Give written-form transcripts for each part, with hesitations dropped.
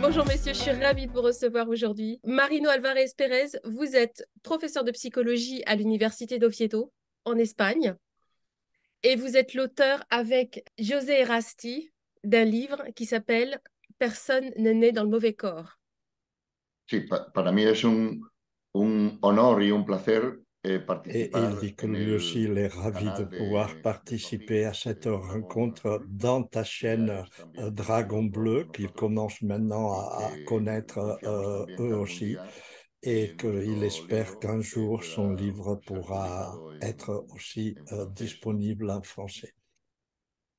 Bonjour messieurs, je suis ravie de vous recevoir aujourd'hui. Marino Alvarez Pérez, vous êtes professeur de psychologie à l'Université d'Oviedo en Espagne et vous êtes l'auteur avec José Erasti d'un livre qui s'appelle Personne n'est né dans le mauvais corps. Sí, para mí es un honor y un placer Et il participar dit que en lui el aussi, il est ravi de canal pouvoir de participer à Zombi cette que Dragon rencontre dans ta chaîne Diarios también Dragon colaboró con Bleu, qu'il nosotros commence maintenant y à que connaître confiamos también que eux algún aussi, día et qu'il nuestro espère libro qu'un jour son pueda livre ser pourra publicado être aussi en francés. disponible en français.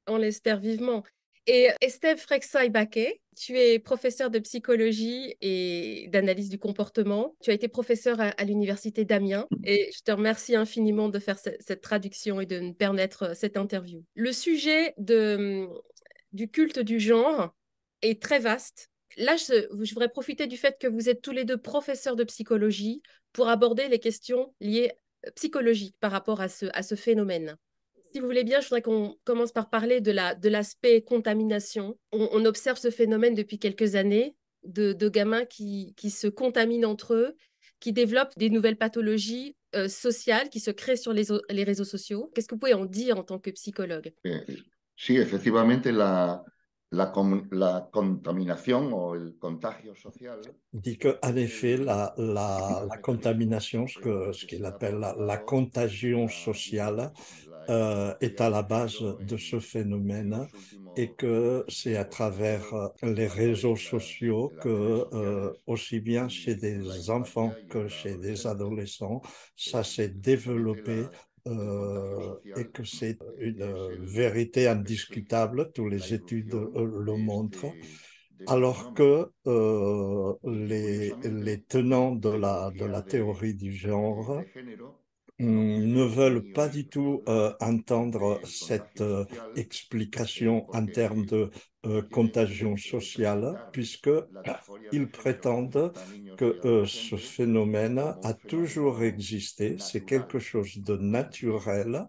On l'espère vivement. Et Esteve Frexay-Baquet, tu es professeur de psychologie et d'analyse du comportement. Tu as été professeur à l'université d'Amiens et je te remercie infiniment de faire cette traduction et de nous permettre cette interview. Le sujet du culte du genre est très vaste. Là, je voudrais profiter du fait que vous êtes tous les deux professeurs de psychologie pour aborder les questions liées psychologiques par rapport à ce phénomène. Si vous voulez bien, je voudrais qu'on commence par parler de l'aspect contamination. On observe ce phénomène depuis quelques années de gamins qui se contaminent entre eux, qui développent des nouvelles pathologies sociales qui se créent sur les réseaux sociaux. Qu'est-ce que vous pouvez en dire en tant que psychologue? Eh, sí, efectivamente la contaminación o el contagio social Dit qu'en es effet, la mecanismo contamination, ce que qu'il se ha appelle la propagado contagion sociale, la est ideología à de la base género de ce en phénomène los et últimos que c'est à 5 o 10 travers años les a través réseaux de sociaux las redes que, sociales aussi bien chez y la des infancia enfants y que en la chez des adolescencia. adolescents, ça s'est Efectivamente, développé el contagio et social que c'est une es vérité lo que explica indiscutable. Toutes la les études irrupción le montrent. de este Alors fenómeno. que Y les curiosamente, tenants la de la ideología théorie du genre de género no ne quiere veulent ni pas oír du tout hablar entendre del cette contagio social explication en termes porque de no quieren contagion sociale, presentar la disforia de puisqu'ils género prétendent a niños y que ce adolescentes phénomène como a un toujours fenómeno existé, c'est quelque natural chose de naturel,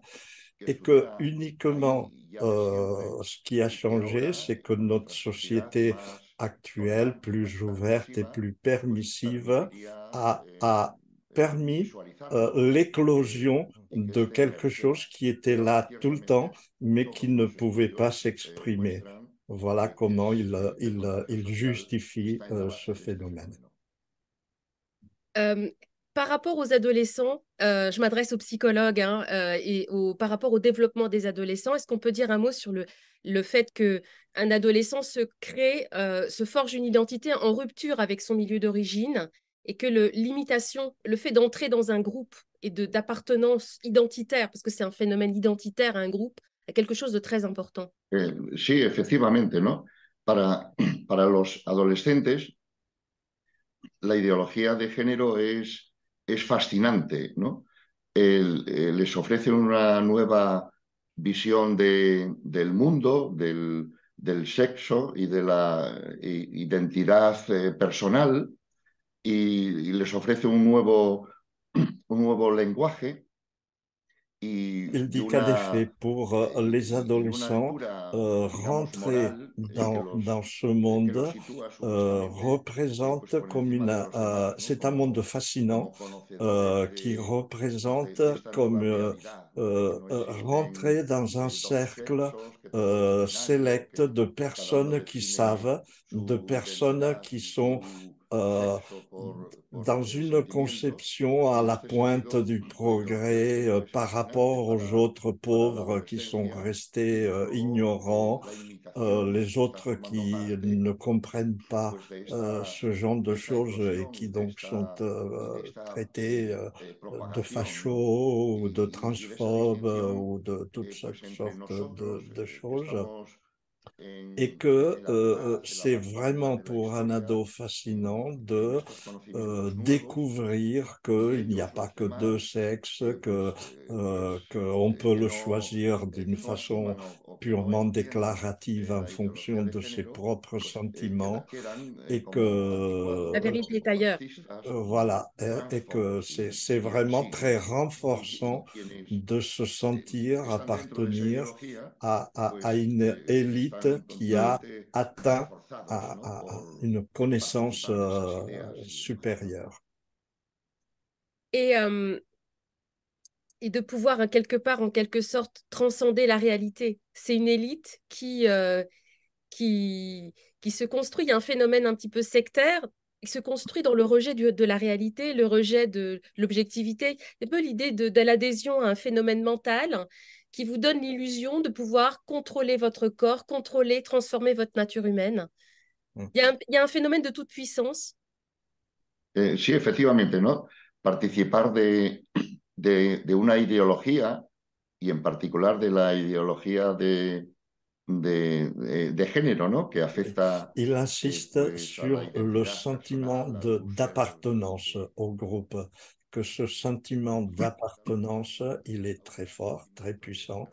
que et que estuviera uniquement ahí ya de siempre ce qui a y que changé, ahora c'est que en notre nuestra sociedad société más actuelle, tolerante, plus más ouverte et permisiva, plus pues permissive, permitiría a permis visualizarlo l'éclosion y que de este quelque emergiera. chose qui était Pero là tout le temps, ciertamente mais qui todos ne los pouvait pas estudios s'exprimer. muestran Voilà que comment el contagio il social justifie está en la ce base de este phénomène. fenómeno. Euh, Par rapport aux adolescents, je m'adresse aux psychologues hein, par rapport au développement des adolescents, est-ce qu'on peut dire un mot sur le fait qu'un adolescent se crée, se forge une identité en rupture avec son milieu d'origine et que l'imitation, le fait d'entrer dans un groupe et d'appartenance identitaire, parce que c'est un phénomène identitaire à un groupe, est quelque chose de très important. Sí, efectivamente, ¿no? Para, para los adolescentes, la ideología de género es fascinante, ¿no? Les ofrece una nueva visión del mundo, del sexo y de la identidad personal y les ofrece un nuevo lenguaje Il y dit qu'en effet, pour les y una adolescents, lectura, digamos, rentrer moral dans ce que los monde sitúa supuestamente pues représente por comme encima de los demás, ¿no? c'est un monde fascinant Como conocedores qui représente de esta comme nueva realidad, ¿no? De que no existen rentrer dans un dos cercle sexos, que todo es binario, sélect de que cada uno personnes qui define savent, de su personnes identidad qui y sont su euh, sexo dans por une sentimiento. conception Y à en la este pointe sentido, du la ideología de progrès género es par fascinante rapport aux autres para la pauvres qui sont adolescencia restés y luego ignorants, la imitación les está autres formando qui parte ne comprennent pas pues ce genre de de esta choses et eclosión qui donc sont y de esta traités de propagación, ¿no? fachos ou de Y de esa transphobes distinción, ou de toutes pues entre sortes nosotros de que choses. estamos Et en que la mitad, en la c'est parte final vraiment de la pour un historia, ado fascinant en de estos conocimientos nuevos, découvrir y qu'il n'y a ellos, pas los que deux demás, sexes, pues, que on peut que le no choisir d'une no façon asuman purement déclarative en fonction de ses propres sentiments et que La vérité est ailleurs. voilà, et que c'est vraiment très renforçant de se sentir appartenir à une élite qui Mm. a atteint à une connaissance supérieure. Et, euh, et de pouvoir, hein, quelque part, en quelque sorte, transcender la réalité. C'est une élite qui, qui se construit. Il y a un phénomène un petit peu sectaire qui se construit dans le rejet de la réalité, le rejet de l'objectivité. C'est un peu l'idée de l'adhésion à un phénomène mental qui vous donne l'illusion de pouvoir contrôler votre corps, contrôler, transformer votre nature humaine. Mm. Il y a un phénomène de toute puissance. Sí, efectivamente, ¿no? Participar de una ideología y en particular de la ideología de género, ¿no? Que Oui. afecta Il insiste pues a la sur le identidad sentiment personal, al búsqueda d'appartenance au groupe, que ce sentiment d'appartenance, il est très fort, très puissant,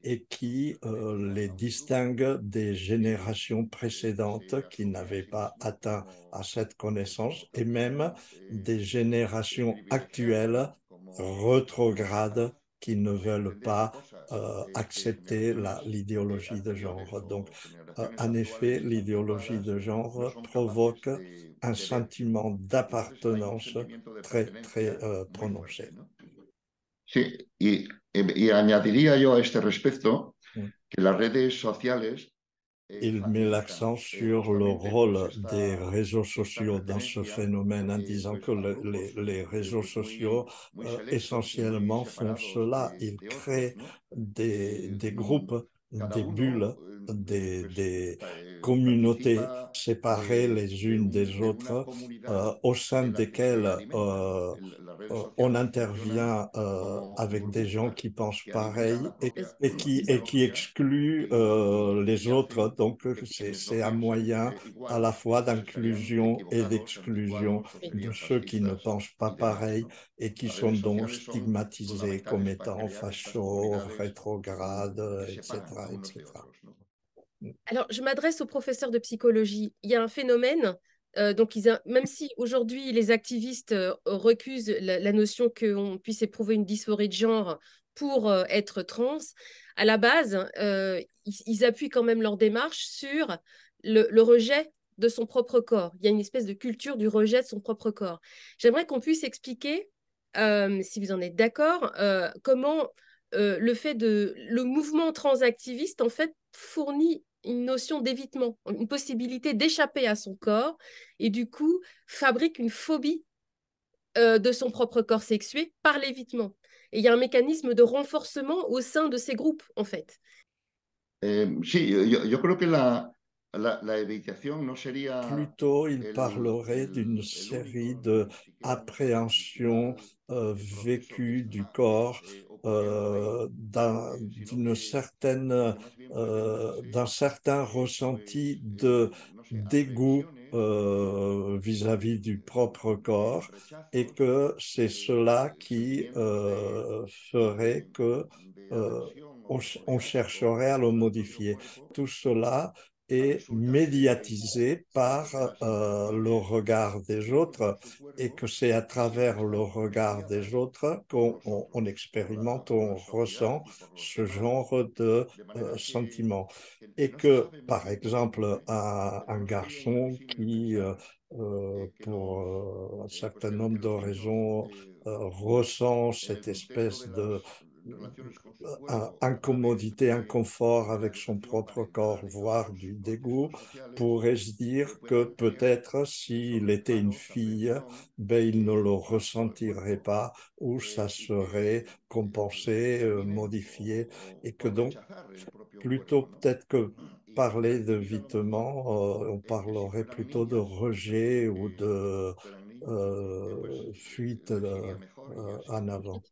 et qui les distingue des générations précédentes qui n'avaient pas atteint à cette connaissance, et même des générations actuelles rétrogrades qui ne veulent pas accepter l'idéologie de genre. Donc, en effet, l'idéologie de genre provoque un sentiment d'appartenance très, très prononcé. Sí, y añadiría yo a este respecto Mm. que las redes sociales Il met l'accent facilitan sur le justamente pues rôle des réseaux esta sociaux dans ce referencia phénomène en disant pues que a grupos les réseaux pues sociaux muy selectos y muy essentiellement font separados cela. Ils otros, créent ¿no? des groupes, Cada des uno bulles, pues, des communautés participa séparées les unes des de una autres comunidad au sein de la que se desquelles alimenta, ¿no? Las redes on sociales funcionan intervient como avec des gens burbujas qui pensent que alimentan pareil la propia et qui ideología excluent les y autres. hacen Donc, que quienes c'est lo un piensen moyen à igual la fois pues estarían d'inclusion et equivocados, serían d'exclusion anticuados o Oui. de serían ceux qui ne fascistas pensent pas y demás, pareil ¿no? et qui Las sont redes donc sociales son stigmatisés comme fundamentales para étant crear estas fachos, comunidades rétrogrades, que separan a etc., unos de etc. otros, ¿no? Alors, je m'adresse aux professeurs de psychologie. Il y a un phénomène, donc même si aujourd'hui les activistes recusent la notion qu'on puisse éprouver une dysphorie de genre pour être trans, à la base, ils appuient quand même leur démarche sur le rejet de son propre corps. Il y a une espèce de culture du rejet de son propre corps. J'aimerais qu'on puisse expliquer, si vous en êtes d'accord, comment le mouvement transactiviste, en fait, fournit une notion d'évitement, une possibilité d'échapper à son corps et du coup fabrique une phobie de son propre corps sexué par l'évitement. Et il y a un mécanisme de renforcement au sein de ces groupes, en fait. Sí, yo creo que la evitación no sería Plutôt, il parlerait d'une el série único, ni siquiera el d'appréhensions principal proceso que vécues du está corps, ocurriendo ahí, sino que más bien d'un presentándose certain pues, ressenti no sé, dégoût agresiones vis-à-vis du propre de corps, et rechazos, que c'est cela qui sentimientos ferait que de euh, aversión o on de asco chercherait à le contra el propio modifier. cuerpo, Tout cela est resulta que médiatisé parece par que las le sensaciones regard des por autres su et cuerpo que c'est à siempre travers le están regard influenciadas des autres por qu'on los otros, on expérimente, por la on sociedad ressent y por los ce demás, genre de de manera sentiment. que Et no se que, sabe muy par bien por qué, exemple, pero un no sería garçon inverosímil qui, pensar que pour un pues certain nombre que de los niños raisons, ressent en el cette contexto de espèce de las relaciones con su cuerpo a través incommodité, inconfort de la avec son educación propre corps, parental y todos voire esos du dégoût, contextos sociales, pourrait se dire que puedan crear peut-être s'il esos était une estados de fille, aprehensión ben, il ne le en cuanto al ressentirait cuerpo pas ou ça y serait que compensé, terminen modifié et que por donc rechazar el propio plutôt cuerpo, ¿no? peut-être que Y parler incluir a lo mejor d'évitement, on que si parlerait fueran plutôt de niñas, pues rejet ou porque de fueran niños, pues fuite les iría mejor y así, en ¿no? avant.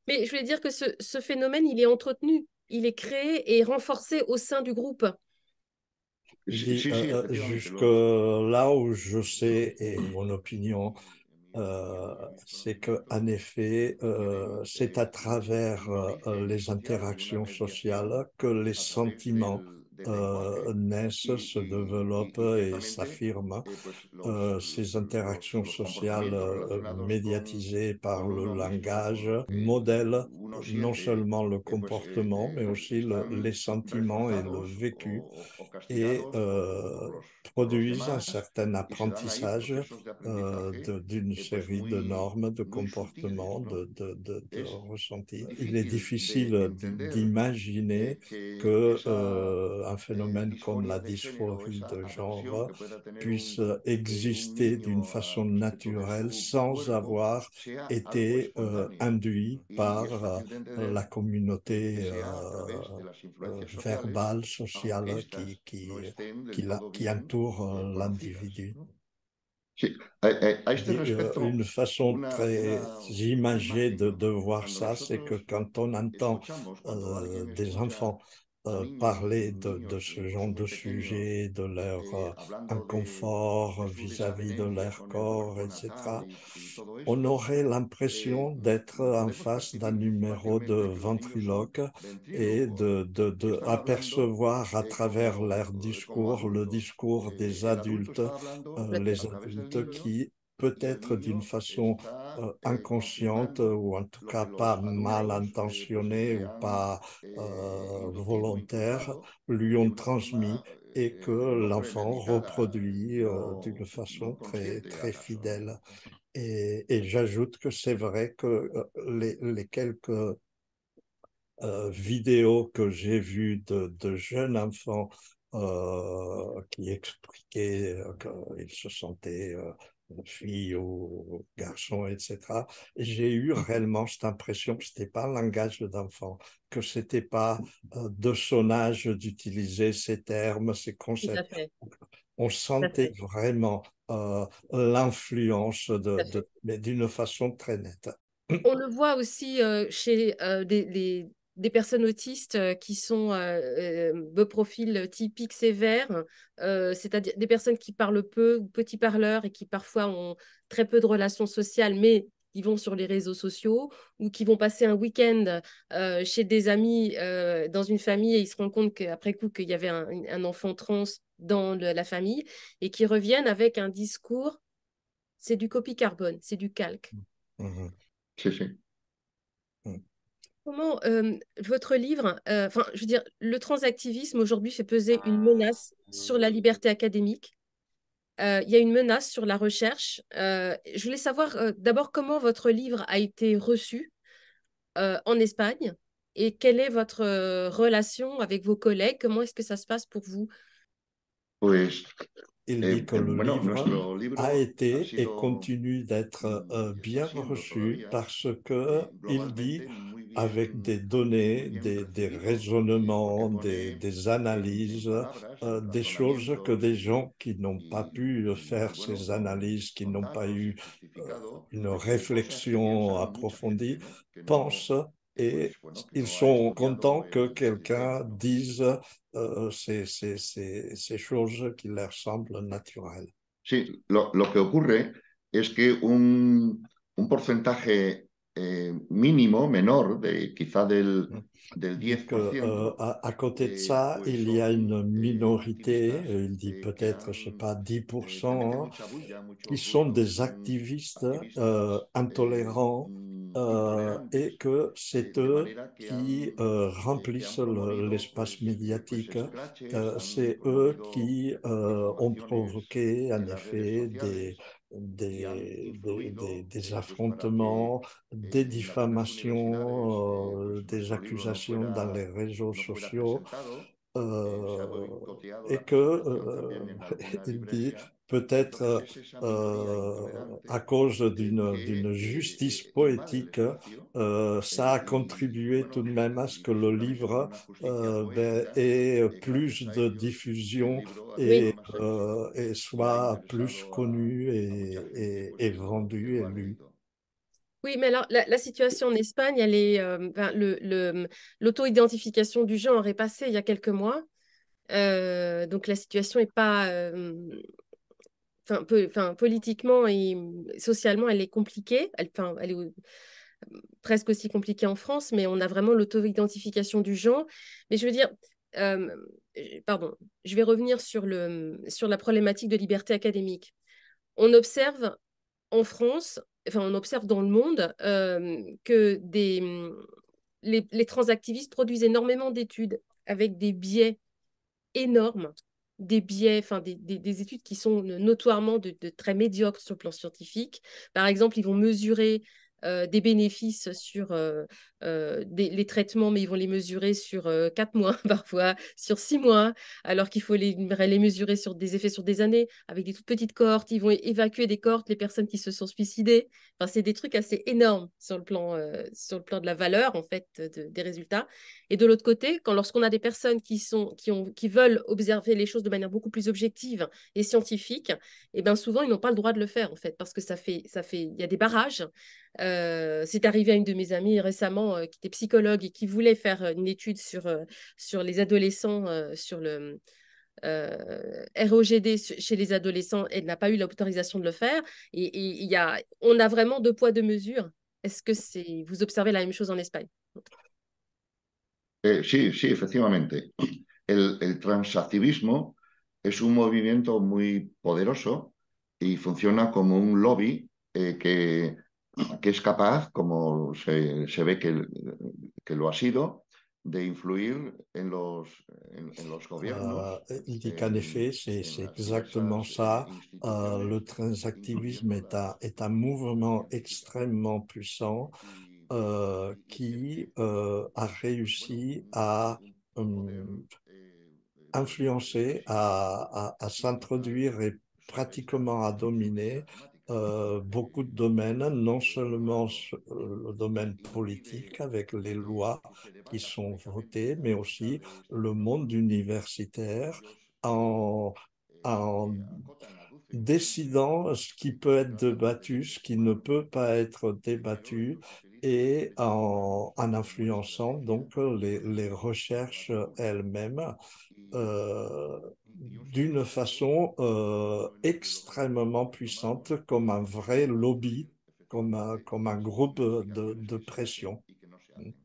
Mais je voulais dire que ce phénomène, il est entretenu, il est créé et renforcé au sein du groupe. Il Sí, dit, sí, sí, efectivamente. jusque là où je sais, et mon opinion, c'est qu'en effet, c'est à travers les interactions sociales que les sentiments naissent, se développent et s'affirment. Ces interactions sociales médiatisées par le langage modèlent non seulement le comportement, mais aussi les sentiments et le vécu, et produisent un certain apprentissage d'une série de normes, de comportements, de ressentis. Il est difficile d'imaginer que un phénomène comme la dysphorie de genre puisse exister d'une façon naturelle sans avoir été induit par la communauté verbale, sociale qui entoure l'individu. Sí, a este respecto, Une façon très imagée de voir cuando ça, c'est que nosotros quand on entend cuando alguien des escucha enfants a niños, parler de niños ce genre incluso muy de pequeños, sujet, de leur hablando inconfort de su vis-à-vis de desavenencia leur con el corps, huerto natal etc., y todo on esto, aurait l'impression d'être en podemos face d'un percibir numéro de fácilmente que los niños son ventriloque et ventrílocos, que están hablando apercevoir à travers leur como discours le adultos. discours des El adulto adultes, está hablando a les través del adultes niño qui, y el peut-être d'une niño façon está inconsciente confirmando ou en tout lo cas que pas los mal adultos intentionnée le ou han pas inducido o volontaire, inculcado lui de ont una transmis, forma et que no l'enfant premeditada, reproduit d'une façon no très, consciente très acaso, ¿no? fidèle. Et j'ajoute que c'est vrai que les quelques vidéos que j'ai vues de jeunes enfants qui expliquaient qu'ils se sentaient fille ou garçon, etc. J'ai eu réellement cette impression que ce n'était pas un langage d'enfant, que ce n'était pas de son âge d'utiliser ces termes, ces Tout à concepts. fait, On tout à sentait fait, vraiment l'influence tout à fait. mais d'une façon très nette. On le voit aussi chez des personnes autistes qui sont de profil typique sévère, c'est-à-dire des personnes qui parlent peu ou petits parleurs et qui parfois ont très peu de relations sociales, mais qui vont sur les réseaux sociaux ou qui vont passer un week-end chez des amis dans une famille et ils se rendent compte qu'après coup qu'il y avait un enfant trans dans la famille et qui reviennent avec un discours, c'est du copie-carbone, c'est du calque. Mhm. Sí, sí. Comment votre livre, enfin, je veux dire, le transactivisme aujourd'hui fait peser une menace sur la liberté académique. Il y a une menace sur la recherche. Je voulais savoir d'abord comment votre livre a été reçu en Espagne et quelle est votre relation avec vos collègues. Comment est-ce que ça se passe pour vous? Pues Il dit que le bueno, livre nuestro a libro ha été et sido continue d'être y está bien siendo reçu todavía parce que il dit, globalmente avec des muy données, bien des recibido porque raisonnements, pone des en analyses, palabras, en des choses que razonamientos des gens qui n'ont pas pu y, faire bueno, ces analyses, qui con n'ont pas datos y eu justificado une cosas que réflexion piensa mucha approfondie, gente, ¿no? Que no, pensent, pues et bueno, que ils no ha sont estudiado contents que el quelqu'un tema, ¿no? dise ces choses qui leur semblent naturelles. Sí, lo que ocurre es que un porcentaje mínimo, menor, quizá del Il dit que 10%, à côté de ça, pues il y a une son minorité, activistas il dit que peut-être, je sais han, pas, que meten 10%, mucha bulla, mucho qui sont ruido, des son activistes activistas intolérants, et intolerantes, que c'est de eux manera qui que han remplissent promovido l'espace pues médiatique. escraches, han C'est eux promovido qui ont informaciones provoqué, en en las redes effet, sociales y han influido des pues para que affrontements, des en algunas universidades diffamations, pues des nuestro libro accusations dans les réseaux no fuera sociaux, presentado, se ha euh, boicoteado et la que, presentación también en alguna il dit, librería. Entonces peut-être es esa minoría à intolerante cause que d'une justice invade el poétique, espacio ça a y contribué tout bueno, de même à ce y que le pues también sobre livre una justicia poética, ait gracias plus a de ellos el diffusion libro ha Oui, tenido más éxito et y ha soit plus interesado connu a mucha gente pues et que vendu lo et ha lu. leído. oui, mais alors la situation en Espagne, elle est, enfin, l'auto-identification du genre est passée il y a quelques mois. Donc la situation est pas, politiquement et socialement, elle est compliquée. Elle est presque aussi compliquée en France, mais on a vraiment l'auto-identification du genre. Mais je veux dire, euh, pardon, je vais revenir sur la problématique de liberté académique. On observe en France, enfin on observe dans le monde que les transactivistes produisent énormément d'études avec des biais énormes, des biais, enfin des études qui sont notoirement de très médiocres sur le plan scientifique. Par exemple, ils vont mesurer des bénéfices sur les traitements, mais ils vont les mesurer sur 4 mois, parfois sur 6 mois, alors qu'il faut les mesurer sur des effets sur des années, avec des toutes petites cohortes. Ils vont évacuer des cohortes les personnes qui se sont suicidées. Enfin, c'est des trucs assez énormes sur le plan de la valeur, en fait, des résultats. Et de l'autre côté, lorsqu'on a des personnes qui veulent observer les choses de manière beaucoup plus objective et scientifique, et bien souvent, ils n'ont pas le droit de le faire, en fait, parce que il y a des barrages. C'est arrivé à une de mes amies récemment qui était psychologue et qui voulait faire une étude sur les adolescents, sur le ROGD chez les adolescents. Elle n'a pas eu l'autorisation de le faire. Et on a vraiment deux poids, deux mesures. Est-ce que vous observez la même chose en Espagne? Sí, sí, efectivamente. El transactivismo es un movimiento muy poderoso y funciona como un lobby que es capaz, como se ve que lo ha sido, de influir en los gobiernos, Il dit qu'en effet, c'est las exactement diversas ça. Le instituciones, transactivisme incluyendo est un mouvement las extrêmement puissant y qui que a bueno, réussi tiene à un poder influencer, à institucional s'introduire et sobre pratiquement à sobre dominer esta temática. beaucoup de domaines, non Por un seulement lado, le domaine politique impide avec les que, lois que se qui debata sont públicamente votées, mais acerca aussi de este le fenómeno. monde universitaire Ellos en, en acotan, aducen décidant ce qui peut être declaraciones de débattu, ce qui ne derechos peut pas être que luego débattu, ellos utilizan et en como influençant estrategia donc para les llevar al recherches debate público. elles-mêmes Y, y un d'une segundo modo, façon probablemente lo más extrêmement llamado puissante, comme un vrai lobby, efectivamente comme un groupe investigaciones de que se hacen pression. y que no se hacen.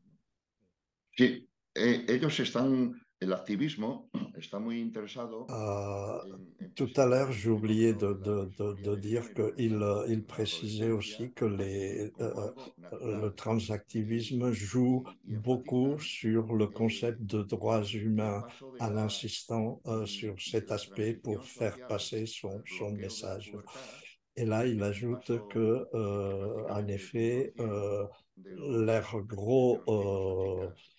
Sí, ellos están, el activismo está muy interesado Euh, en Tout à preservar l'heure, el j'ai oublié fenómeno de la disforia de de dire género qu'il il en la précisait aussi adolescencia que como algo le natural transactivisme joue y beaucoup enfatizan sur le concept de droits el humains paso en insistant sur de cet la aspect pour transición faire social passer al son bloqueo de la message. pubertad, Et là, il el ajoute paso que, que en prácticamente el effet, 100% leur de gros los chicos o chicas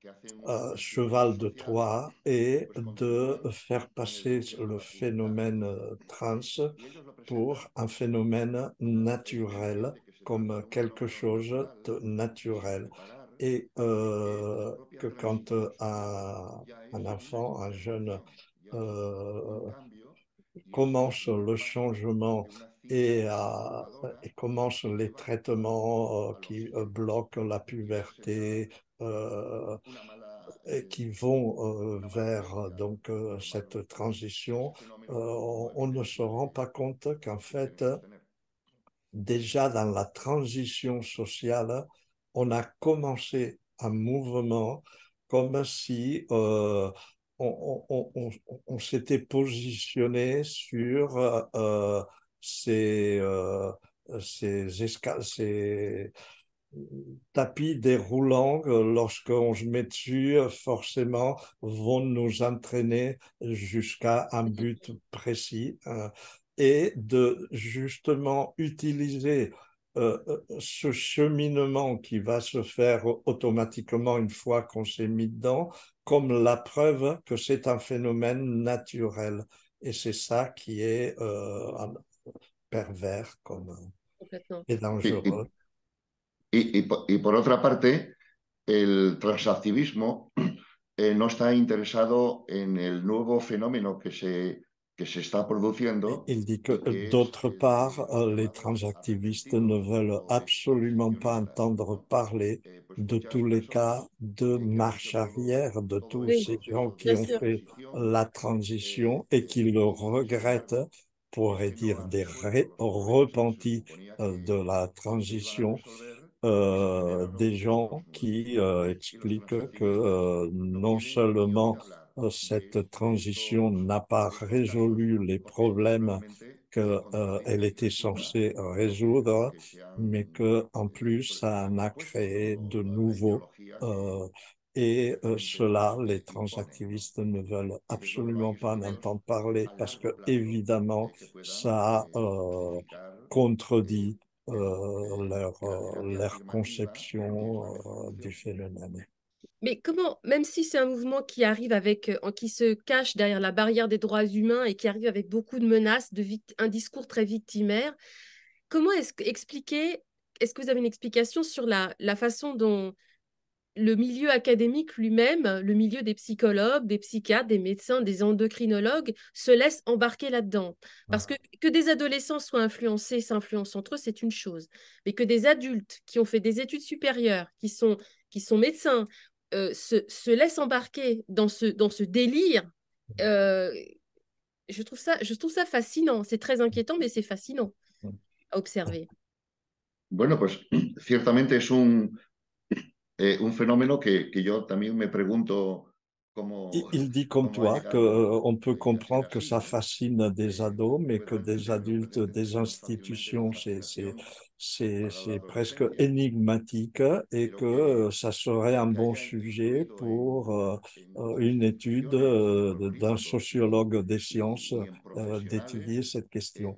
que hacen transfusiones cheval de sociales, Troie est pues de continúan faire en el passer bloqueo de le la pubertad. phénomène trans Y ellos lo pour presentan un como phénomène una evidencia naturel, de que se trata de comme un quelque fenómeno chose natural de sin naturel. reparar Et en que la propia que quand transición social ya un es una enfant, un jeune, intervención, ya es un euh, cambio y es commence un le paso changement de una cita conservadora et commence que les lleva traitements a lo qui siguiente. bloquent la Y esa sería puberté, una mala et qui vont una mala vers práctica cette normal de transition, ese fenómeno como on ne se evidencia rend pas compte qu'en que quieren fait, sostener. déjà dans la transition sociale, on a commencé un mouvement comme si on s'était positionné sur ces, ces tapis déroulants, lorsqu'on se met dessus, forcément, vont nous entraîner jusqu'à un but précis et de justement utiliser ce cheminement qui va se faire automatiquement une fois qu'on s'est mis dedans, comme la preuve que c'est un phénomène naturel. Et c'est ça qui est pervers comme, Complètement. et Y, dangereux. y por otra parte, el transactivismo no está interesado en el nuevo fenómeno que se está Et produciendo il dit que y que es d'autre el part, que les llamado transactivistes ne arrepentidos veulent o absolument pas expansionistas, entendre ¿no? parler Pues de muchas tous les cas personas de que han hecho marche arrière, de todo tous el Oui, ces gens proceso qui bien de ont sûr. fait transición la transition et qui le y sin regrettent embargo pourrait dire des repentis de la transition, des gens qui expliquent que non seulement cette transition n'a pas résolu les problèmes qu'elle était censée résoudre, mais que en plus, ça en a créé de nouveaux. euh, et cela, les transactivistes ne veulent absolument pas en entendre parler parce que, évidemment, ça contredit leur conception du phénomène. Mais comment, même si c'est un mouvement qui arrive avec, qui se cache derrière la barrière des droits humains et qui arrive avec beaucoup de menaces, un discours très victimaire, comment expliquer, est-ce que vous avez une explication sur la façon dont le milieu académique lui-même, le milieu des psychologues, des psychiatres, des médecins, des endocrinologues, se laisse embarquer là-dedans? Parce que des adolescents soient influencés, s'influencent entre eux, c'est une chose. Mais que des adultes qui ont fait des études supérieures, qui sont médecins, se laissent embarquer dans ce délire, euh, je trouve ça fascinant. C'est très inquiétant, mais c'est fascinant à observer. Bueno, pues ciertamente es un fenómeno que yo también me pregunto Il dit comme cómo ha toi llegado qu'on peut a ser comprendre que así, ça ¿no? fascine des ados, mais Fue que des realmente adultes, des fácilmente de institutions, fascinación para la c'est presque adolescencia, énigmatique et pero que ça serait un que bon haya sujet influido pour une étude instituciones y en los d'un discursos sociologue des sciences y en profesionales, d'étudier cette question.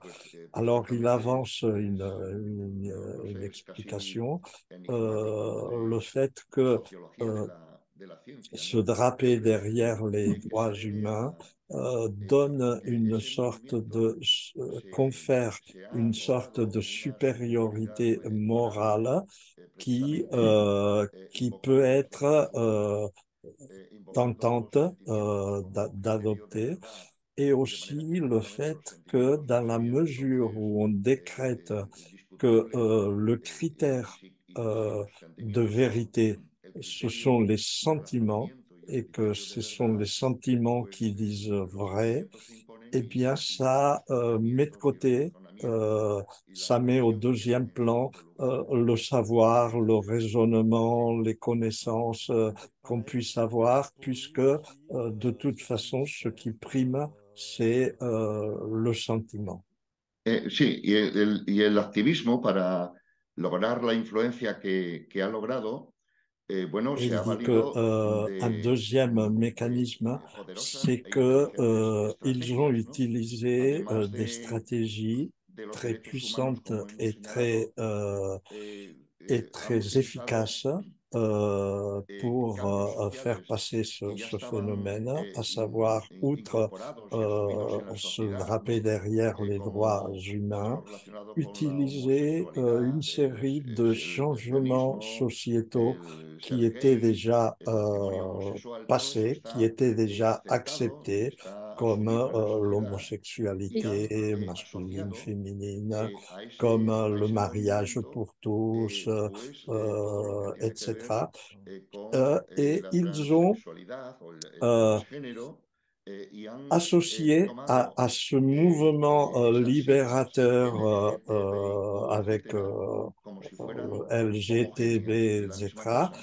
Alors, il ciertamente avance no une sé, es casi explication, enigmático le de fait que sociología de la ciencia, se ¿no? draper derrière les Porque se droits debe humains a donne une ese sorte movimiento de confère se ha une sorte dotado de una superioridad supériorité moral morale precisamente qui peut invocando être invocando los tentante sentimientos como criterios de d'adopter. verdad, Et de aussi manera que le precisamente fait los que sentimientos dans la influyen mesure entonces où on décrète el que disputable critère y euh, los de sentimientos, vérité, el ce sont criterio les de sentiments razonamiento y el et que criterio de ce sont les verdad, sentiments pues qui disent los vrai, sentimientos se imponen eh bien y los ça met de pensamientos y el côté, razonamiento y la ça met au razón deuxième quedan en plan segundo lugar. le savoir, le Sí. raisonnement, les connaissances qu'on puisse avoir, puisque de toute façon, ce qui prime, c'est le sentiment. Sí, y el activismo para lograr la influencia que ha logrado, bueno, Et se il ha dit que valido un deuxième mécanisme, de poderosas c'est e que inteligentes ils ont estrategias, ¿no? utilisé Además des stratégies de los très derechos humanos, puissantes como hemos señalado, et han très utilizado efficaces pour cambios faire sociales passer que ya ce estaban phénomène, à savoir, outre incorporados y asumidos en la se sociedad, draper ¿no? derrière les droits Todo humains, lo relacionado con la utiliser une homosexualidad, série de el changements lesbianismo, sociétaux el qui ser étaient gay, déjà el matrimonio homosexual, todo eso passés, qui está étaient déjà aceptado, acceptés, está comme asumido en la sociedad y han l'homosexualité masculine, asociado féminine, a comme a le ese mariage movimiento pour tous, pues todo lo que tiene que ver etc. con Et la ils ont transexualidad o el euh, transgénero y han associé tomado à ce mouvement esas siglas libérateur LGTBIQ, avec etcétera, como si fueran LGTB, homogéneos de la misma etc., cosa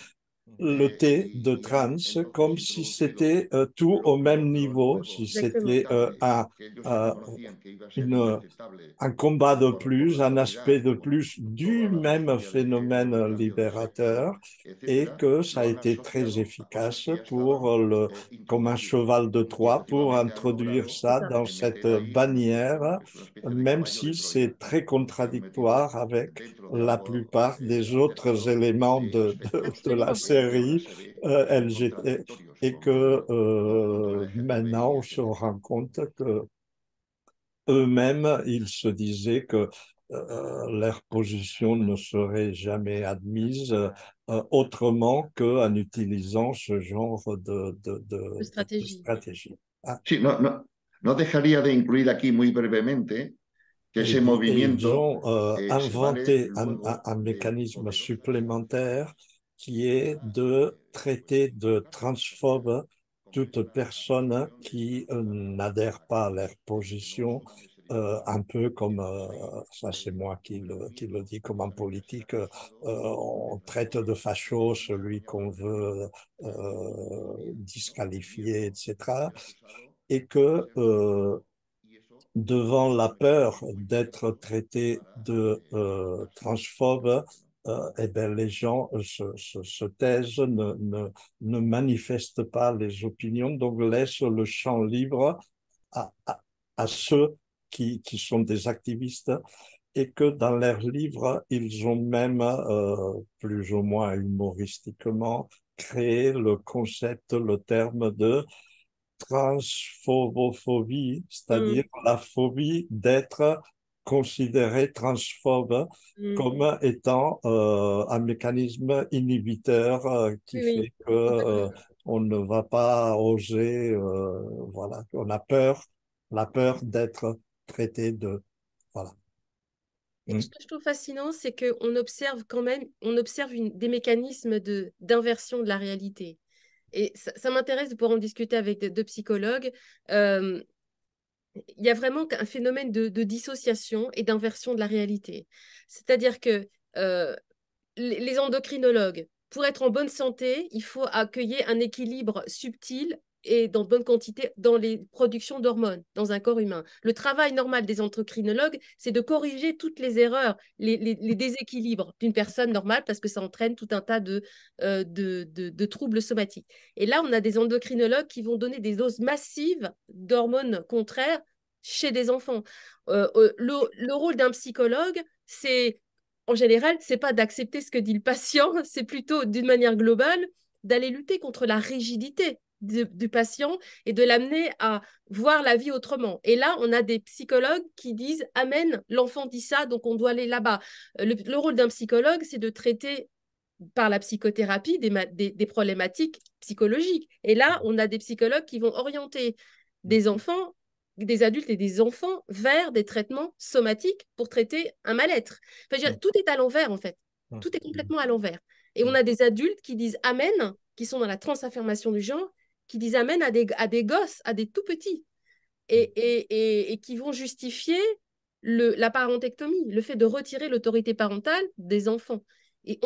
le T de y trans, han comme entonces si introducido c'était tout au lo même niveau, si Exactement. c'était inaceptable que ellos un, reconocían que iba a ser une inaceptable un combat de por plus, la un aspect sociedad, de como plus toda du la même disforia de género, el phénomène cambio de libérateur sexo, et etcétera, que ça lo a han été très asociado a cosas efficace que ya pour estaban comme un introducidas cheval de y Troie pour efectivamente han introduire logrado C'est ça ça. dans cette meter ahí, bueno, bannière, es una especie de même caballo de si c'est Troya, très que han metido contradictoire avec dentro de la algo plupart des autres acertado éléments de la Absolument. y ahora série se ve LGT contradictorios et que contra el maintenant LGTBI, on se etcétera. rend compte que eux-mêmes, ils se disaient que leur position ne serait jamais admise autrement qu'en utilisant ce genre De de stratégie. stratégie. Ah, Sí, no dejaría de incluir aquí muy brevemente que ese et ils movimiento ont se vale inventé luego un de mécanisme poderosas supplémentaire qui est de traiter de transphobe toute personne qui n'adhère pas à leur position un peu comme, ça c'est moi qui le dis, comme en politique, on traite de facho celui qu'on veut disqualifier, etc. Et que devant la peur d'être traité de transphobe, eh ben, les gens se taisent, ne manifestent pas les opinions, donc laissent le champ libre à, à, à ceux qui sont des activistes et que dans leurs livres, ils ont même, plus ou moins humoristiquement, créé le concept, le terme de transphobophobie, c'est-à-dire Mm, la phobie d'être considéré transphobe mm. comme étant un mécanisme inhibiteur qui Oui, oui, fait que complètement. on ne va pas oser, voilà, on a peur, la peur d'être traité de, voilà. Et Mm. ce que je trouve fascinant, c'est qu'on observe quand même, on observe des mécanismes d'inversion de la réalité. Et ça m'intéresse de pouvoir en discuter avec deux psychologues. Euh, il y a vraiment un phénomène de dissociation et d'inversion de la réalité. C'est-à-dire que euh, les endocrinologues, pour être en bonne santé, il faut accueillir un équilibre subtil et dans bonne quantité dans les productions d'hormones dans un corps humain. Le travail normal des endocrinologues, c'est de corriger toutes les erreurs, les déséquilibres d'une personne normale parce que ça entraîne tout un tas de troubles somatiques. Et là, on a des endocrinologues qui vont donner des doses massives d'hormones contraires chez des enfants. Le rôle d'un psychologue, c'est en général, c'est pas d'accepter ce que dit le patient, c'est plutôt d'une manière globale d'aller lutter contre la rigidité du patient et de l'amener à voir la vie autrement. Et là, on a des psychologues qui disent Amen, l'enfant dit ça, donc on doit aller là-bas. Le rôle d'un psychologue, c'est de traiter par la psychothérapie des problématiques psychologiques. Et là, on a des psychologues qui vont orienter des enfants, des adultes et des enfants vers des traitements somatiques pour traiter un mal-être. Enfin, tout est à l'envers, en fait. Tout est complètement à l'envers. Et on a des adultes qui disent Amen, qui sont dans la transaffirmation du genre, qui disent Amen à des gosses, à des tout petits, et qui vont justifier la parentectomie, le fait de retirer l'autorité parentale des enfants. Et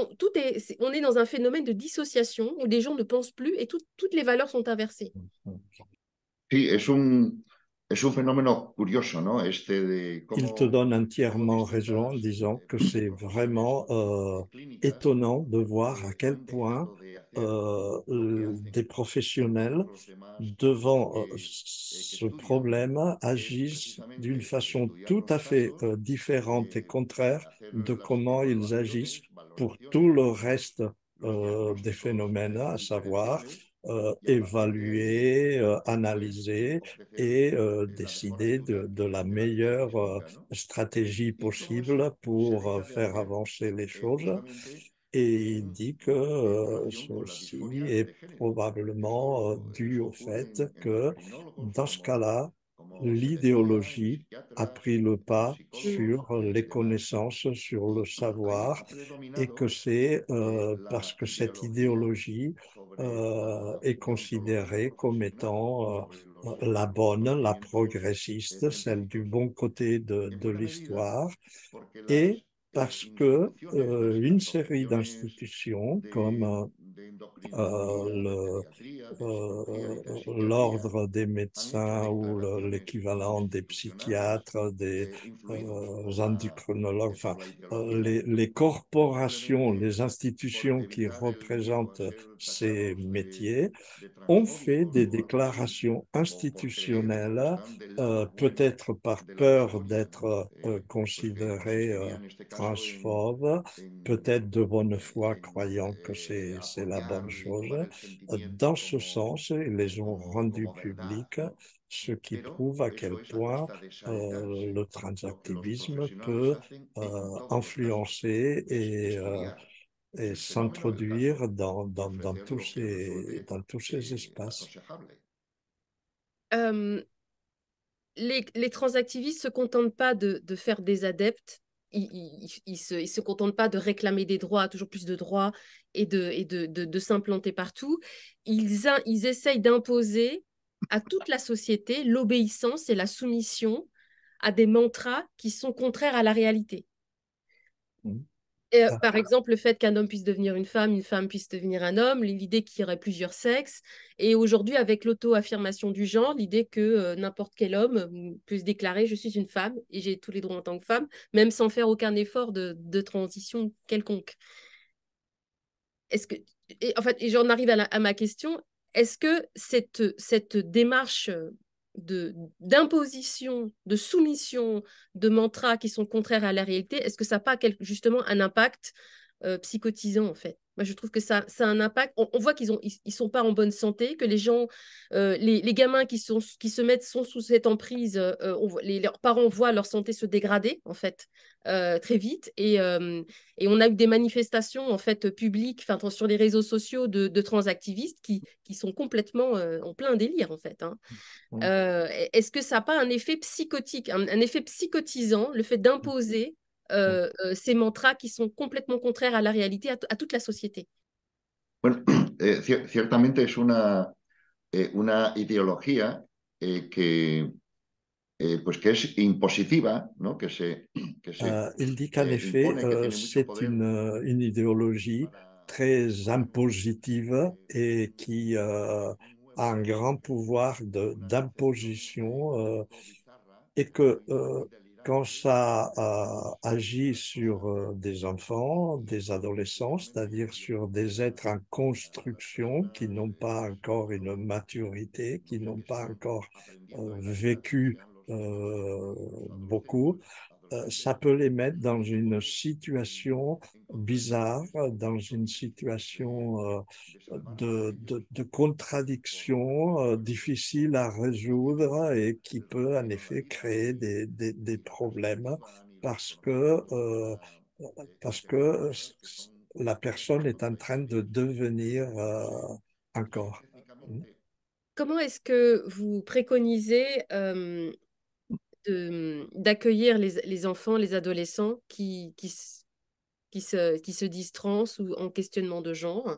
on est dans un phénomène de dissociation où les gens ne pensent plus et toutes les valeurs sont inversées. Sí, es un fenómeno curioso, ¿no? Este de Il te donne cómo entièrement raison en distintas disant que c'est vraiment clínicas étonnant de voir à quel van point dejando de hacer lo que hacen des professionnels con los demás devant que ce estudian, problème que es agissent d'une precisamente façon estudiar tout à los fait casos, différente et contraire hacer de las comment ils agissent evaluaciones, pour tout valoraciones, le reste los des diagnósticos phénomènes, à savoir diferenciales y a partir de ahí, évaluer, pues, analyser ofrecer et la mejor décider ayuda de la de la que se meilleure disponga, ¿no? stratégie Y todo eso possible se pour deja de faire hacer avancer les choses. justamente Et il dit que en relación con la ceci disforia est de género. probablement dû Eso au ocurre fait en que endocrinólogos dans ce cas-là, como se decía, en l'idéologie a psiquiatras, pris le en pas psicólogos sur les y demás. connaissances, sur le Y ahí savoir, ha et que predominado c'est parce la que cette ideología idéologie sobre la est deontología considérée comme profesional, étant sobre los la bonne, la conocimientos progressiste, celle du científicos, bon côté en de buena medida l'histoire, porque las et parce que instituciones, las une série asociaciones d'institutions comme de endocrinología, de geriatría, de psicología y de psiquiatría l'ordre des han hecho médecins ou declaraciones l'équivalent des institucionales psychiatres, des influidos endocrinologues, enfin, por la ideología les o corporations, simplemente les por institutions qui evitar el miedo a représentent ser ces tachados métiers de ont fait transfóbicos des o algo así, déclarations o por creer que institutionnelles, están del lado bueno peut-être par de la peur disforia, ¿no? d'être Pues que considérés consistiría en este caso transphobes, peut-être de bonne foi, croyant que c'est la bonne apoyar y chose. tomar el sentimiento Dans ce sens, ils les ont rendus como verdad, publics, ¿no? ce qui Pero prouve à quel eso es a point costa de sanitas. le Lo que los transactivisme profesionales peut hacen en todos los casos influencer es estudiar et el fenómeno, el caso, s'introduire y ofrecer lo que resulte dans tous ces espaces. aconsejable. Euh, les transactivistes ne se contentent pas de faire des adeptes, ils se contentent pas de réclamer des droits, toujours plus de droits, de s'implanter partout. Ils essayent d'imposer à toute la société l'obéissance et la soumission à des mantras qui sont contraires à la réalité. Mm. Et, par exemple, le fait qu'un homme puisse devenir une femme puisse devenir un homme, l'idée qu'il y aurait plusieurs sexes. Et aujourd'hui, avec l'auto-affirmation du genre, l'idée que n'importe quel homme peut se déclarer «je suis une femme et j'ai tous les droits en tant que femme», même sans faire aucun effort de transition quelconque. Est-ce que, en fait, et j'en arrive à ma question, est-ce que cette démarche d'imposition, de soumission, de mantras qui sont contraires à la réalité, est-ce que ça n'a pas justement un impact psychotisant en fait? Moi, je trouve que ça a un impact. On voit ils sont pas en bonne santé, que les gens, les gamins qui se mettent sont sous cette emprise, leurs parents voient leur santé se dégrader en fait très vite. Et on a eu des manifestations en fait publiques, enfin sur les réseaux sociaux de transactivistes qui sont complètement en plein délire en fait. Hein. Mm. Est-ce que ça n'a pas un effet psychotique, un effet psychotisant, le fait d'imposer ces mantras qui sont complètement contraires à la réalité, à toute la société? Bueno, ciertamente es una ideología pues que es impositiva, ¿no? Il dit qu'en effet, impone, que tiene mucho c'est poder une idéologie très impositive et qui a un grand pouvoir d'imposition et que quand ça agit sur des enfants, des adolescents, c'est-à-dire sur des êtres en construction qui n'ont pas encore une maturité, qui n'ont pas encore vécu beaucoup, ça peut les mettre dans une situation bizarre, dans une situation de contradiction difficile à résoudre et qui peut en effet créer des problèmes parce que, euh, parce que la personne est en train de devenir un corps. Comment est-ce que vous préconisez d'accueillir les enfants, les adolescents qui se disent trans ou en questionnement de genre?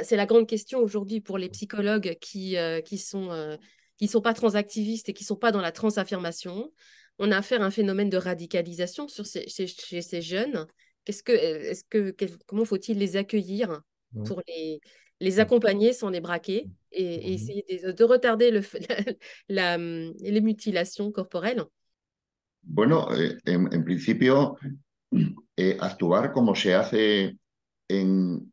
C'est la grande question aujourd'hui pour les psychologues qui sont pas transactivistes et qui sont pas dans la transaffirmation. On a affaire à un phénomène de radicalisation chez ces jeunes. Comment faut-il les accueillir pour les accompagner sans les braquer et essayer de retarder les mutilations corporelles? Bueno, en principio, actuar como se hace en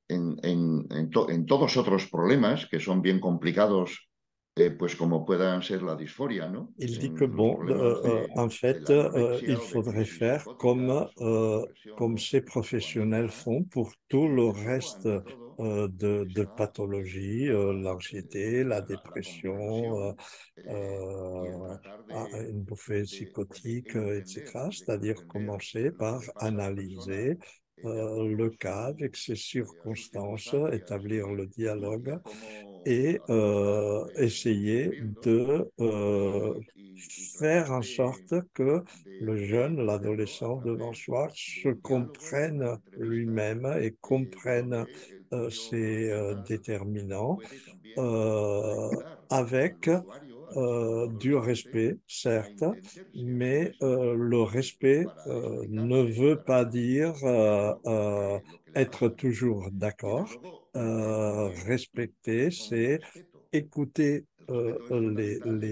todos otros problemas que son bien complicados, pues como puedan ser la disforia, ¿no? Il dit que En los bon, problemas en de fait, la anorexia il o de faudrait crisis faire psicóticas o de comme depresión ces o professionnels ansiedad, font pour tout le eso, reste ante todo, de está pathologies, l'anxiété, la la dépression, comprensión y el tratar une bouffée psychotique, entender etc. y de C'est-à-dire comprender commencer lo par que le pasa a la persona analyser de le acuerdo cas avec ses a sus circonstances, circunstancias établir le y dialogue a cómo et afrontar el essayer sufrimiento de faire tratar en sorte que le jeune, de hacerlo a l'adolescent devant través soi de se un diálogo, de una comprenne entrevista, lui-même et comprenne donde el propio ses profesional déterminants puede también euh, ayudar al avec usuario, al du adolescente, respect, a certes, entenderse a sí mais mismo le respect para ne explicarle, veut para pas dire lo que le être pasa. toujours Y desde d'accord. luego, también Respecter, con el c'est respeto. écouter El respeto es fundamental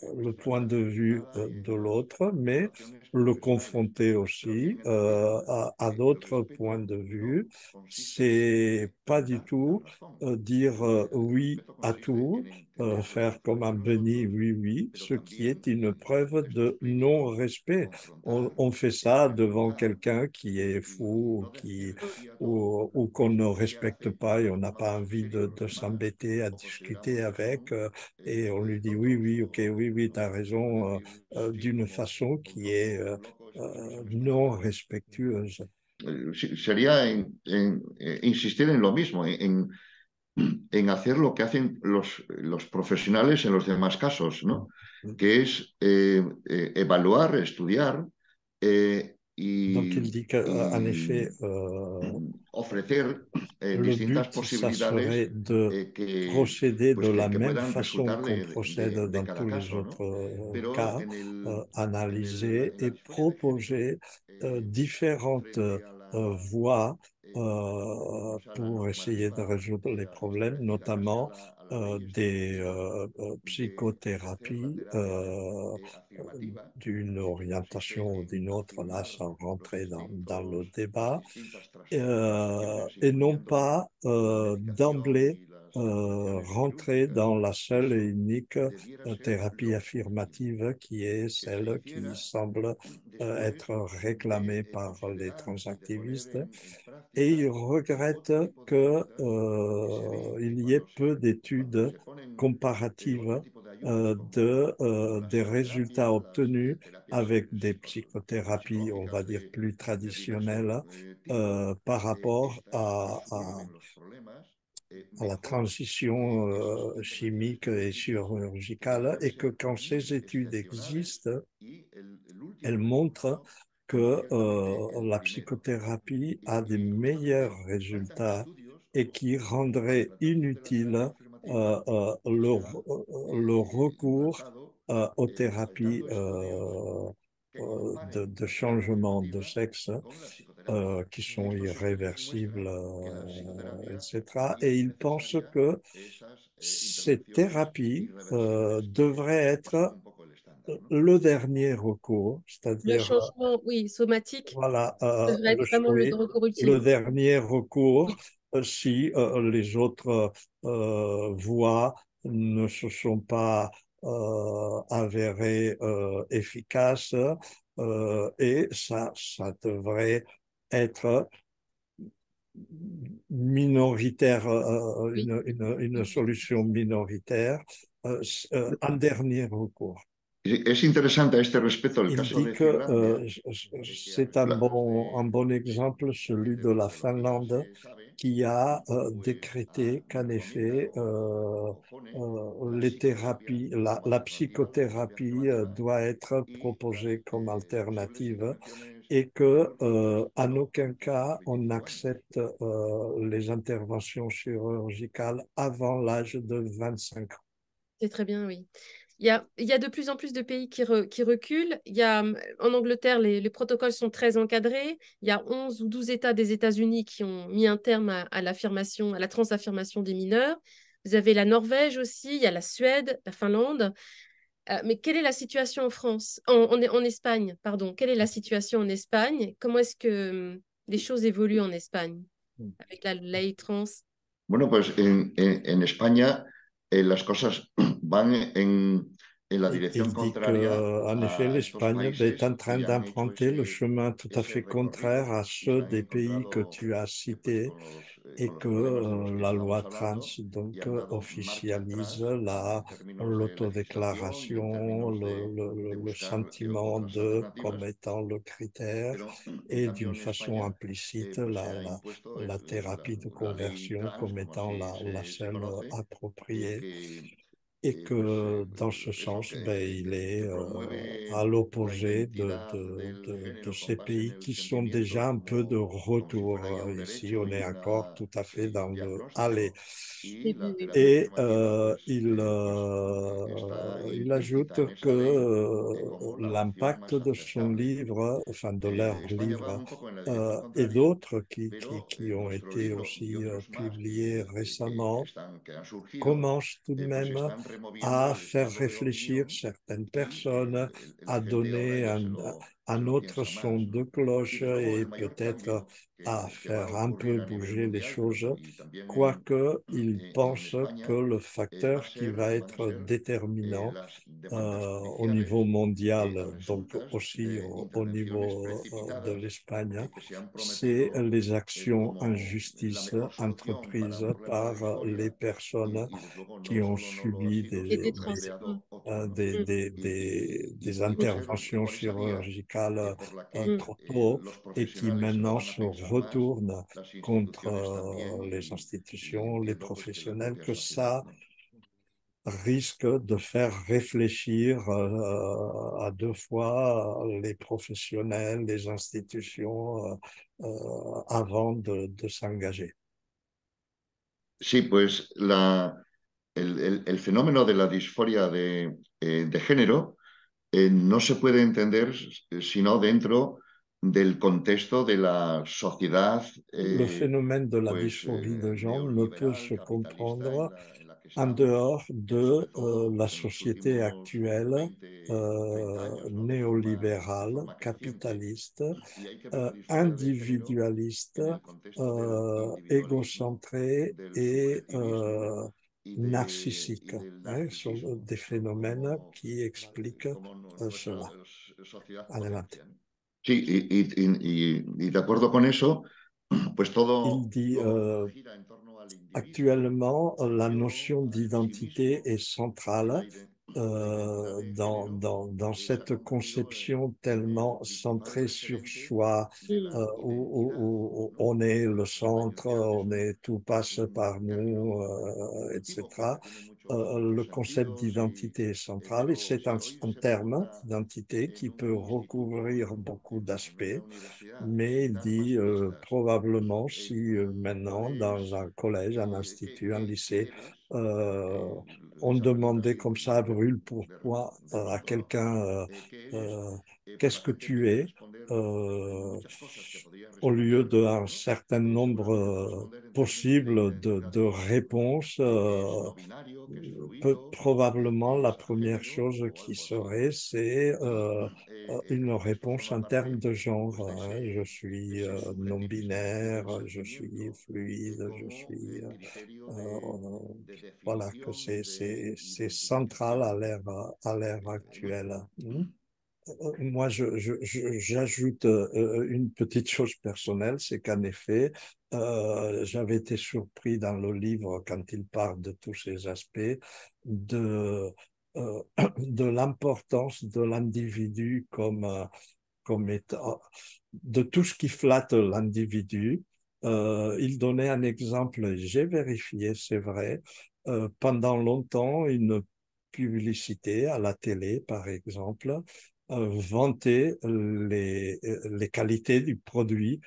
en le point de relaciones, vue nada de en l'autre, mais relaciones le profesionales, confronter pero aussi también entiendo à que el d'autres points respeto de vue. no consiste en C'est siempre pas du dar la tout razón. dire El oui respeto à consiste tout, en entender faire lo comme un que los Benny, otros, oui, oui, pero ce qui est también une preuve es de preciso non-respect. confrontar, On fait ça devant argumentar quelqu'un qui est y fou no tergiversar todo ou qu'on ne que respecte hace pas et on que n'a tomamos pas en envie serio a los de demás s'embêter à o discuter consideramos avec razón et on lui dit oui, tontos oui, ok, oui, oui, tu as por raison, decir sí d'une como façon un qui est tonto, un loco, es una persona non extraña. respectueuse. Sería insistir en lo mismo, en hacer lo que hacen los profesionales en los demás casos, ¿no? Que es evaluar, estudiar Donc y, il dit qu'en effet, y ofrecer le distintas but, ça serait posibilidades de procéder de la que même puedan façon resultar qu'on procède de dans cada tous les caso, autres ¿no? Pero cas, analyser en la et historia de género proposer différentes frente a voies vamos pour essayer de résoudre les problèmes, notamment des psychothérapies d'une orientation ou d'une autre, là, sans rentrer dans le débat, et non pas d'emblée rentrer dans la seule et unique thérapie affirmative qui est celle qui semble être réclamée par les transactivistes. Et il regrette que, il y ait peu d'études comparatives des résultats obtenus avec des psychothérapies, on va dire, plus traditionnelles par rapport à la transition chimique et chirurgicale, et que quand ces études existent, elles montrent que la psychothérapie a des meilleurs résultats et qui rendrait inutile le recours aux thérapies de changement de sexe qui sont irréversibles, etc. Et il pense que ces thérapies devraient être le dernier recours, Le c'est-à-dire changement, oui, somatique voilà, devrait être vraiment le oui, recours le ultime. dernier recours Oui, si les autres voies ne se sont pas avérées efficaces, et ça devrait être minoritaire, oui, une oui. solution minoritaire, un dernier recours. Es interesante a este respecto el Il caso dit de que Finlandia, que a c'est efectos un bon exemple, celui de la de lo que ya Finlande, se sabe, qui a décrété qu'en effet, propone la les thérapies, psicoterapia como la alternativa a la terapia psychothérapie afirmativa doit être y las proposée comme posibles alternative, intervenciones et que quirúrgicas en solo aucun dentro cas de on 25 años. accepte les interventions chirurgicales avant l'âge de 25 ans. C'est très bien, oui. Il y a de plus en plus de pays qui reculent. En Angleterre, les protocoles sont très encadrés. Il y a 11 ou 12 États des États-Unis qui ont mis un terme à l'affirmation, à la transaffirmation des mineurs. Vous avez la Norvège aussi, il y a la Suède, la Finlande. Mais quelle est la situation en France, en Espagne, pardon. Quelle est la situation en Espagne? Comment est-ce que les choses évoluent en Espagne avec la ley trans? Bueno, pues en España las cosas van en la dirección Il dit contraria que, en effet, a estos l'Espagne est en países que train ya han hecho d'emprunter le chemin tout à ese fait contraire recorrido à y se ceux han des pays que encontrado tu as pues cités, et con los que problemas de los que la loi estábamos trans hablando y donc han dado marcha officialise atrás en términos de legislación y en l'autodéclaration, términos de le buscar sentiment otras de comme alternativas, étant le critère, pero en et cambio d'une en façon España implicite pues se ha impuesto la thérapie de la ley conversion trans, comme como étant así se celle conoce, appropriée, que et que dans ce eso, sens, ben, il est que à promueve la l'opposé identidad del de género ces con base en pays el qui sont déjà sentimiento un peu de como si fuera retour. ya un Ici, derecho on y est encore una, tout à fait y dans un le aller. diagnóstico. Y Oui, la oui, terapia Et afirmativa pues está il ajoute implícita en que esa ley como la opción l'impact más de son acertable. livre, enfin de leur España va livre, un poco en la dirección et contraria, d'autres pero qui ont nuestro été libro y aussi otros más publiés récemment que han surgido, commence tout de pues même están removiendo à el faire estado de la réfléchir opinión certaines y personnes, la à gente ahora donner ya se un lo autre piensa son más, de ¿no? Y cloche, desde luego et el mayor peut-être cambio à que va a faire un peu ocurrir a nivel bouger les mundial, pero choses, y también quoique il en pense que España, le facteur qui va van a être ser déterminant las demandas au niveau judiciales mondial, a donc resultas aussi de au intervenciones niveau de precipitadas l'Espagne, que se han c'est prometido les actions en como la justice mejor solución para entreprises un problema de par la les historia personnes y desde luego qui no ont solo no lo ha subi sido, et sino des que ha trans. creado otro, ¿no? des Y va a ser interventions por esa vía chirurgicales por la que trop tôt, los et qui profesionales lo maintenant van a se pensar más, retournent las contre instituciones también les y institutions, les entiendo pues que la professionnels, propia que sociedad, ça ¿no? risque de faire réfléchir à deux fois les professionnels, les institutions avant de s'engager. Sí, pues el fenómeno de la disforia de género no se puede entender sino dentro del contexto de la sociedad Le phénomène de la dysphorie de genre ne peut neoliberal, se capitalista comprendre en la que en estamos, dehors y de sobre todo la en los société últimos actuelle 30 años, ¿no? De néolibérale, forma creciente. capitaliste, Y hay que ver la disforia de género individualiste, en el contexto del individualismo, égocentré del et subjetivismo y narcissique. del Hein, sont narcisismo, des ¿no? phénomènes qui expliquent Como nuestra cela. sociedad Adelante. potencia, ¿no? Sí, y de acuerdo con eso, pues Il todo dit gira en torno al individuo, actuellement, al la yo, notion al sí d'identité mismo, est y centrale la identidad de género dans se ha cette convertido conception en el tellement principal centrée sur referente soi, de la identidad, où ¿no? on est le La centre, mayoría de on esto est, tout passe es un par nous, término cognitivo etc. que tiene muchos Le concept sentidos d'identité est central et c'est pero hoy un se terme pregunta d'identité qui en peut un instituto, recouvrir beaucoup en una d'aspects, universidad, mais en il dar dit más pistas, probablement si maintenant ¿cuál es, dans un collège, un institut, un qué lycée, eres? euh, on Esa pregunta demandait comme ça à brûle pourquoi de à rostro, quelqu'un ¿qué eres? euh, Pues qu'est-ce la que gente tu podría es responder, hay euh, muchas cosas que podría au lieu responder, d'un ¿no? certain nombre Seguramente responder en términos de possible de identidades, réponses, que es no binario, que es fluido, probablement que la es première agénero chose o qui algo así. serait, c'est une Esto réponse forma en termes parte de pues, genre. Hein. Je suis ese subjetivismo, de ese non-binaire, je suis pensamiento fluide, je como suis... criterio euh, voilà, que definición y de c'est central identificación. à l'ère Hay más actuelle. preguntas. Moi, j'ajoute une petite chose personnelle, c'est qu'en effet, j'avais été surpris dans le livre, quand il parle de tous ces aspects, de, de l'importance de l'individu comme étant, de tout ce qui flatte l'individu. Il donnait un exemple, j'ai vérifié, c'est vrai, pendant longtemps, une publicité à la télé, par exemple, vantait les qualités du produit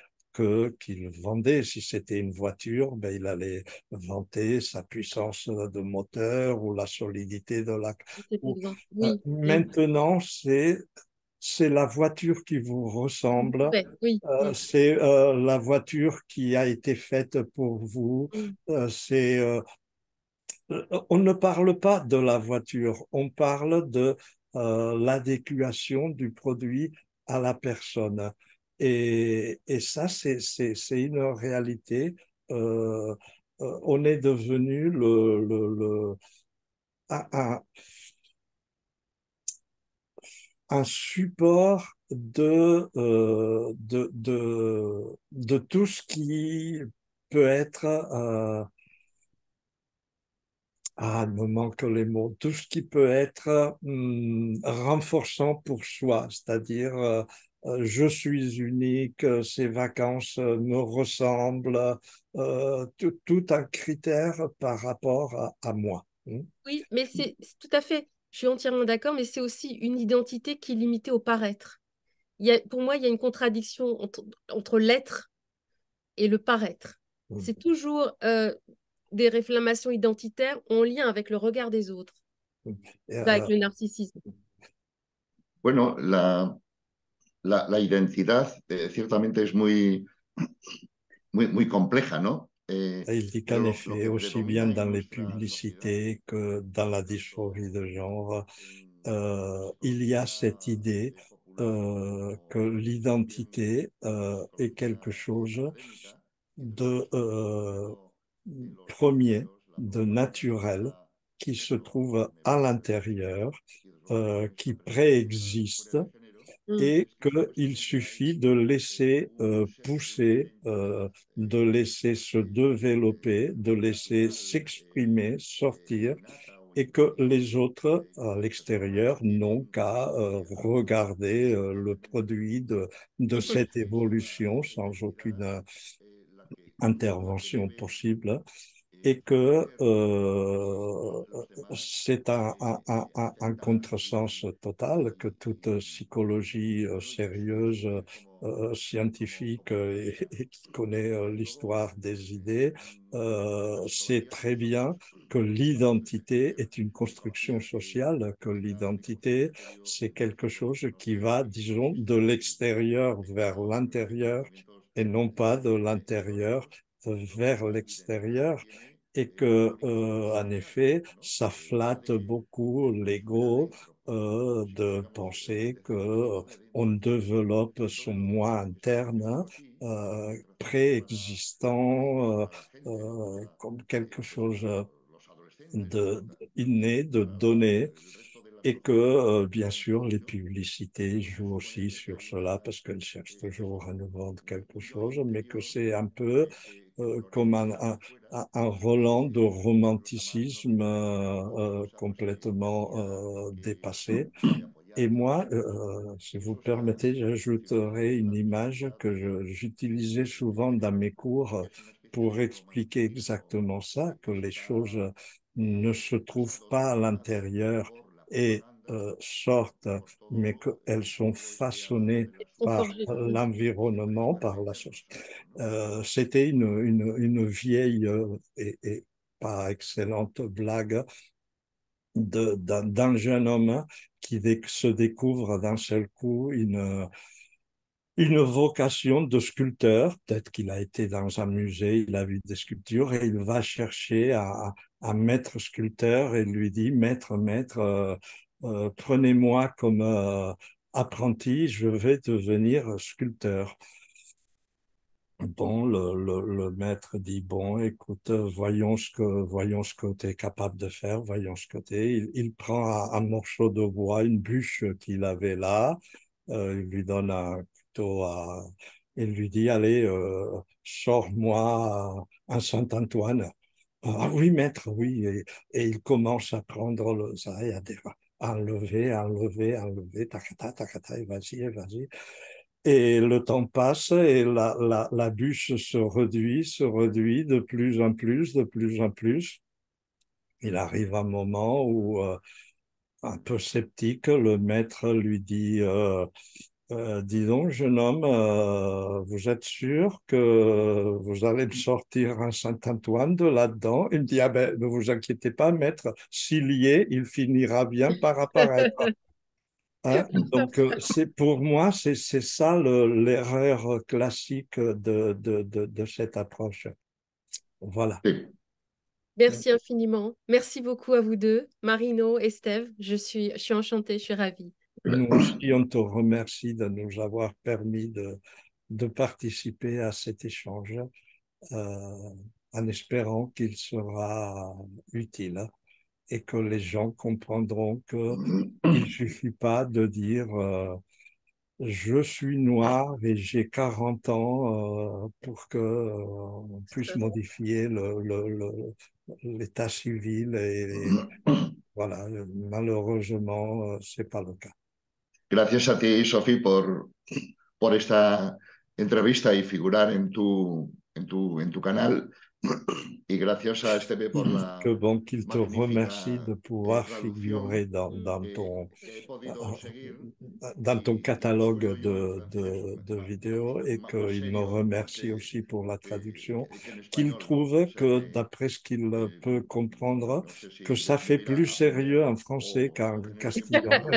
qu'il vendait. Si c'était une voiture, ben, il allait vanter sa puissance de moteur ou la solidité de la... Cet ou- exemple. Oui. Maintenant, c'est la voiture qui vous ressemble, Ouais, oui. c'est la voiture qui a été faite pour vous, Mm. c'est on ne parle pas de la voiture, on parle de l'adéquation du produit à la personne. Et ça, c'est une réalité. Euh, on est devenu un, un support de tout ce qui peut être il me manque les mots. Tout ce qui peut être renforçant pour soi, c'est-à-dire je suis unique, ces vacances me ressemblent, tout un critère par rapport à moi. Hmm. Oui, mais c'est tout à fait, je suis entièrement d'accord, mais c'est aussi une identité qui est limitée au paraître. Pour moi, il y a une contradiction entre l'être et le paraître. C'est toujours des réclamations identitaires en lien avec le regard des autres, avec Euh, le narcissisme. Bueno, la identidad ciertamente es muy compleja, ¿no? il dit Pero qu'en lo effet, que aussi bien predomina en dans les nuestra sociedad, publicités que dans la incluso dysphorie de genre, en la il y a disforia cette idée popular que o también l'identité en la est propia quelque chose académica, de incluso en los premier, colegios, la de formación naturel, empieza qui se eso, trouve à primero l'intérieur, y desde luego también qui sobre todo la disforia préexiste de género, Mm. et es que qu'il supuestamente suffit hay de laisser un sesgo de pousser, identidad de laisser se développer, de laisser natural, s'exprimer, sortir, innata o et que incluso les autres à personas l'extérieur n'ont tienen qu'à asociada regarder le especialmente produit de con cette esa évolution sans identidad aucune la que intervention debe possible. et que c'est un contresens total, que toute psychologie sérieuse, scientifique et qui connaît l'histoire des idées sait très bien que l'identité est une construction sociale, que l'identité, c'est quelque chose qui va, disons, de l'extérieur vers l'intérieur et non pas de l'intérieur vers l'extérieur et que, en effet, ça flatte beaucoup l'ego de penser que on développe son moi interne préexistant comme quelque chose de inné, de donné, et que, bien sûr, les publicités jouent aussi sur cela parce qu'elles cherchent toujours à nous vendre quelque chose, mais que c'est un peu comme un Roland de romanticisme complètement dépassé. Et moi, si vous permettez, j'ajouterai une image que j'utilisais souvent dans mes cours pour expliquer exactement ça, que les choses ne se trouvent pas à l'intérieur et sortent, mais qu'elles sont façonnées Ils sont par forgés. l'environnement, par la société. C'était une vieille et pas excellente blague d'un jeune homme qui se découvre d'un seul coup une vocation de sculpteur. Peut-être qu'il a été dans un musée, il a vu des sculptures et il va chercher un maître sculpteur et lui dit, maître, prenez-moi comme apprenti, je vais devenir sculpteur. Bon, le maître dit, bon, écoute, voyons ce que tu es capable de faire, voyons ce que tu es. Il prend un morceau de bois, une bûche qu'il avait là, il lui donne un couteau il lui dit, allez, sors-moi un Saint-Antoine. Ah oui, maître, oui. Et il commence à prendre ça et à enlever, tacata, tacata, et vas-y. Et le temps passe et la bûche se réduit de plus en plus, de plus en plus. Il arrive un moment où, un peu sceptique, le maître lui dit, dis donc, jeune homme, vous êtes sûr que vous allez me sortir un Saint-Antoine de là-dedans? Il me dit, ah ben, ne vous inquiétez pas, maître, s'il y est, il finira bien par apparaître. Hein? Donc, c'est pour moi, c'est ça l'erreur classique de cette approche. Voilà. Sí. Merci infiniment. Merci beaucoup à vous deux, Marino et Steve. Je suis enchantée, je suis ravie. Nous aussi, on te remercie de nous avoir permis de participer à cet échange en espérant qu'il sera utile et que les gens comprendront qu'il ne suffit pas de dire je suis noir et j'ai 40 ans pour que on puisse modifier l'état civil et voilà, malheureusement, c'est pas le cas. Gracias a ti, Sophie, por esta entrevista y figurar en tu canal. Y gracias a Esteve por Que la bon qu'il te remercie magnífica de pouvoir traducción figurer que he podido seguir. dans ton catalogue Subrayo de vidéos et más qu'il me serio remercie aussi pour la traduction, que dice en qu'il español, ¿no? trouve O sea que, d'après ce qu'il peut comprendre, no sé que si ça fait plus llega sérieux en français o qu'en tiene castillan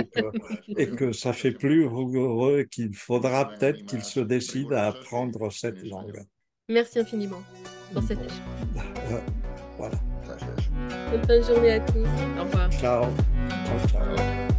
et que ça fait plus rigoureux et qu'il faudra saben peut-être y qu'il se más décide à rigurosos apprendre que cette en español. langue. Merci infiniment pour cet échange. Voilà. Gracias. Bonne fin de journée à tous. Au revoir. Ciao. Ciao, ciao.